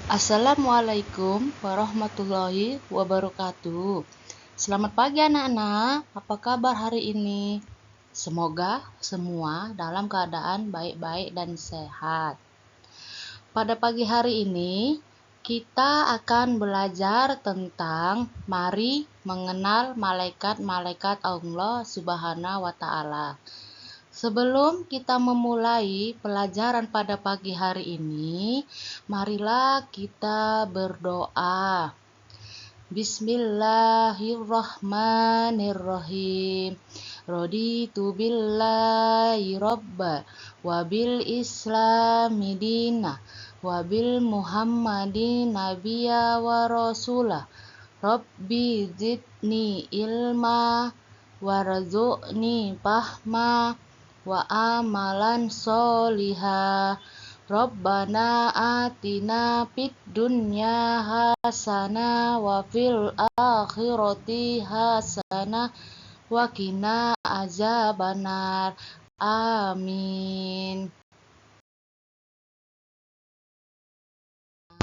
Assalamualaikum warahmatullahi wabarakatuh. Selamat pagi anak-anak, apa kabar hari ini? Semoga semua dalam keadaan baik-baik dan sehat. Pada pagi hari ini, kita akan belajar tentang mari mengenal malaikat-malaikat Allah Subhanahu wa Ta'ala. Sebelum kita memulai pelajaran pada pagi hari ini, marilah kita berdoa. Bismillahirrahmanirrahim. Raditu billahi robba wa bil islami dina wa bil muhammadin nabiyya wa rasulah. Rabbi zidni ilma warzuqni fahma wa amalan soliha. Rabbana atina fid dunya hasanah wa fil akhirati hasanah wa qina azabannar. Amin.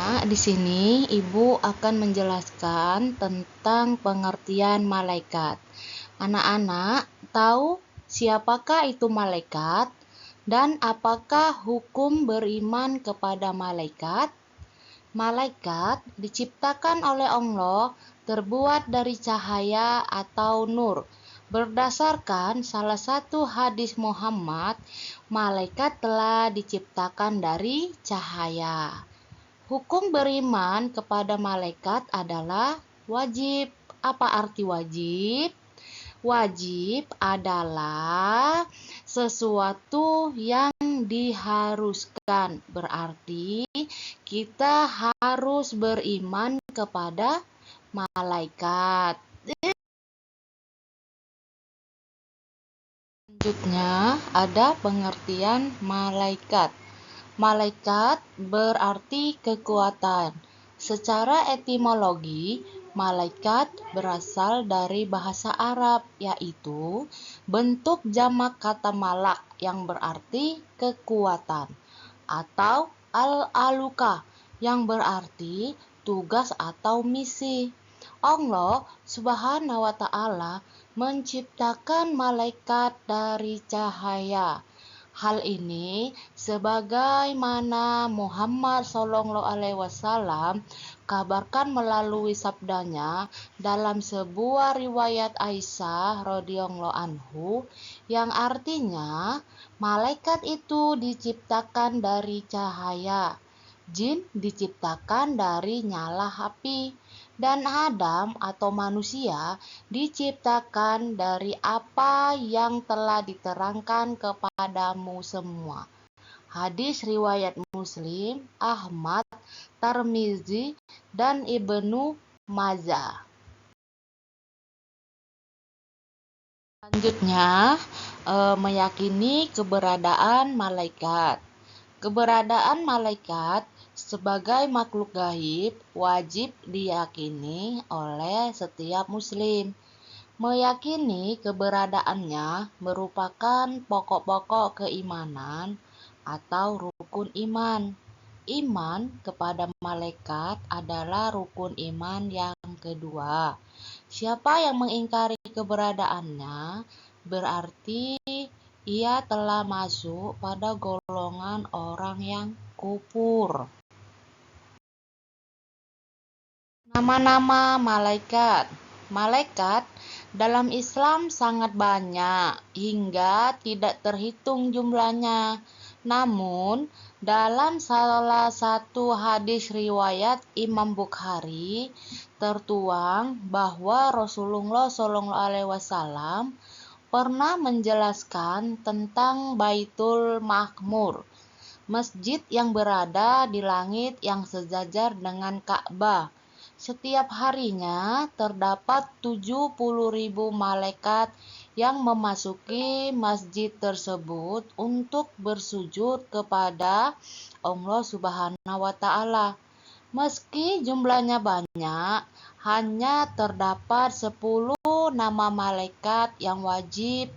Nah, di sini Ibu akan menjelaskan tentang pengertian malaikat. Anak-anak tahu siapakah itu malaikat dan apakah hukum beriman kepada malaikat? Malaikat diciptakan oleh Allah terbuat dari cahaya atau nur. Berdasarkan salah satu hadis Muhammad, malaikat telah diciptakan dari cahaya. Hukum beriman kepada malaikat adalah wajib. Apa arti wajib? Wajib adalah sesuatu yang diharuskan. Berarti kita harus beriman kepada malaikat. Selanjutnya ada pengertian malaikat. Malaikat berarti kekuatan. Secara etimologi, malaikat berasal dari bahasa Arab, yaitu bentuk jamak kata malak yang berarti kekuatan, atau al-aluka yang berarti tugas atau misi. Allah Subhanahu wa Ta'ala menciptakan malaikat dari cahaya. Hal ini sebagaimana Muhammad SAW kabarkan melalui sabdanya dalam sebuah riwayat Aisyah radhiyallahu anhu yang artinya malaikat itu diciptakan dari cahaya, jin diciptakan dari nyala api, dan Adam atau manusia diciptakan dari apa yang telah diterangkan kepadamu semua. Hadis riwayat Muslim, Ahmad, Tirmizi, dan Ibnu Majah. Selanjutnya, meyakini keberadaan malaikat. Keberadaan malaikat sebagai makhluk gaib wajib diyakini oleh setiap muslim. Meyakini keberadaannya merupakan pokok-pokok keimanan atau rukun iman. Iman kepada malaikat adalah rukun iman yang kedua. Siapa yang mengingkari keberadaannya berarti ia telah masuk pada golongan orang yang kufur. Nama-nama malaikat. Malaikat dalam Islam sangat banyak hingga tidak terhitung jumlahnya. Namun, dalam salah satu hadis riwayat Imam Bukhari tertuang bahwa Rasulullah SAW pernah menjelaskan tentang Baitul Ma'mur, masjid yang berada di langit yang sejajar dengan Ka'bah. Setiap harinya terdapat 70.000 malaikat yang memasuki masjid tersebut untuk bersujud kepada Allah Subhanahu wa Ta'ala. Meski jumlahnya banyak, hanya terdapat 10 nama malaikat yang wajib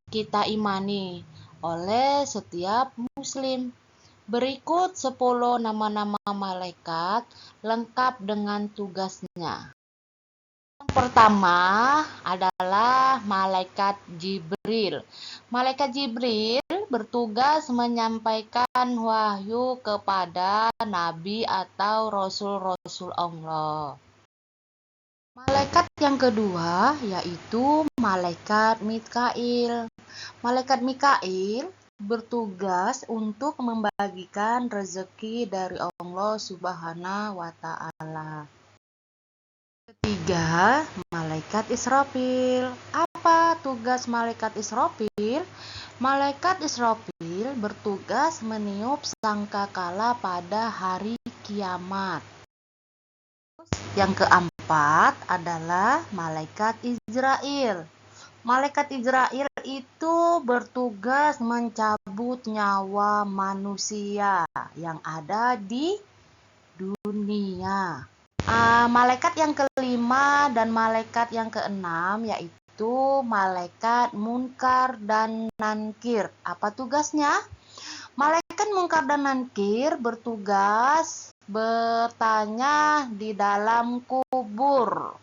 kita imani oleh setiap muslim. Berikut 10 nama-nama malaikat lengkap dengan tugasnya. Yang pertama adalah Malaikat Jibril. Malaikat Jibril bertugas menyampaikan wahyu kepada nabi atau rasul-rasul Allah. Malaikat yang kedua yaitu Malaikat Mikail. Malaikat Mikail bertugas untuk membagikan rezeki dari Allah Subhanahu wa Ta'ala. Ketiga, Malaikat Israfil. Apa tugas Malaikat Israfil? Malaikat Israfil bertugas meniup sangkakala pada hari kiamat. Yang keempat adalah Malaikat Israel. Malaikat Israel itu bertugas mencabut nyawa manusia yang ada di dunia. Malaikat yang kelima dan malaikat yang keenam yaitu Malaikat Munkar dan Nankir. Apa tugasnya? Malaikat Munkar dan Nankir bertugas bertanya di dalam kubur.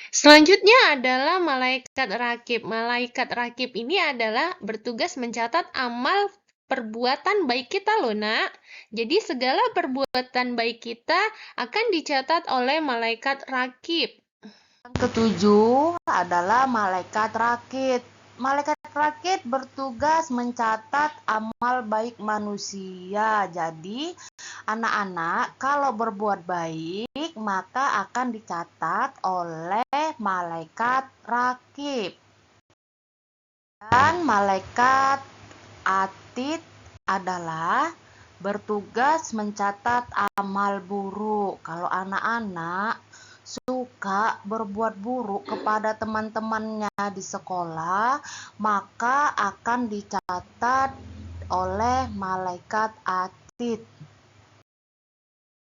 Selanjutnya adalah malaikat rakib. Malaikat rakib ini adalah bertugas mencatat amal perbuatan baik kita loh, Nak. Jadi segala perbuatan baik kita akan dicatat oleh malaikat rakib. Yang ketujuh adalah malaikat rakib. Malaikat rakib bertugas mencatat amal baik manusia. Jadi, anak-anak kalau berbuat baik maka akan dicatat oleh malaikat rakib. Dan malaikat atid adalah bertugas mencatat amal buruk. Kalau anak-anak suka berbuat buruk kepada teman-temannya di sekolah, maka akan dicatat oleh malaikat atid.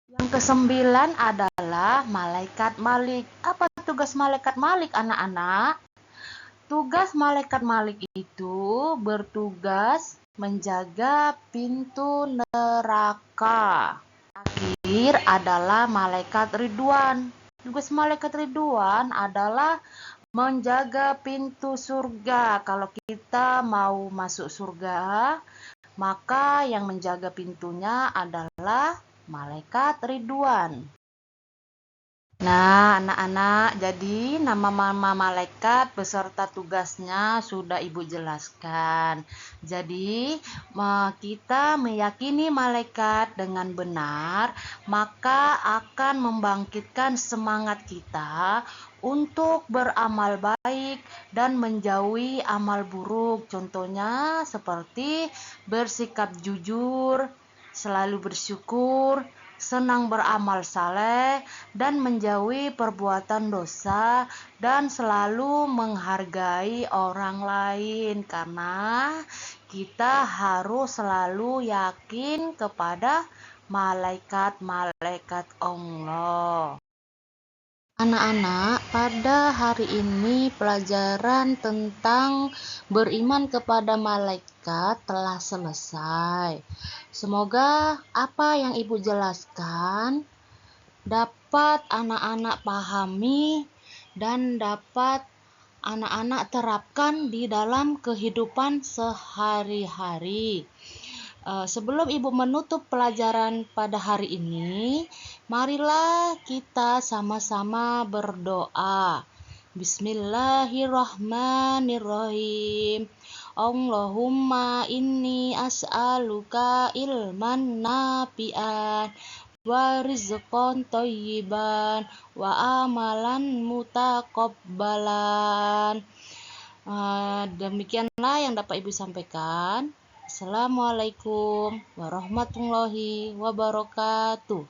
Yang kesembilan adalah malaikat malik. Apa tugas malaikat malik, anak-anak? Tugas malaikat malik itu bertugas menjaga pintu neraka. Terakhir adalah malaikat Ridwan. Tugas malaikat Ridwan adalah menjaga pintu surga. Kalau kita mau masuk surga, maka yang menjaga pintunya adalah malaikat Ridwan. Nah, anak-anak, jadi nama-nama malaikat beserta tugasnya sudah Ibu jelaskan. Jadi, kita meyakini malaikat dengan benar, maka akan membangkitkan semangat kita untuk beramal baik dan menjauhi amal buruk. Contohnya seperti bersikap jujur, selalu bersyukur, senang beramal saleh, dan menjauhi perbuatan dosa, dan selalu menghargai orang lain, karena kita harus selalu yakin kepada malaikat-malaikat Allah. Anak-anak, pada hari ini pelajaran tentang beriman kepada malaikat telah selesai. Semoga apa yang Ibu jelaskan dapat anak-anak pahami dan dapat anak-anak terapkan di dalam kehidupan sehari-hari. Sebelum Ibu menutup pelajaran pada hari ini, marilah kita sama-sama berdoa. Bismillahirrahmanirrahim. Allahumma inni as'aluka ilman nafi'an wa rizqan thayyiban wa amalan mutaqabbalan. Demikianlah yang dapat Ibu sampaikan. Assalamualaikum warahmatullahi wabarakatuh.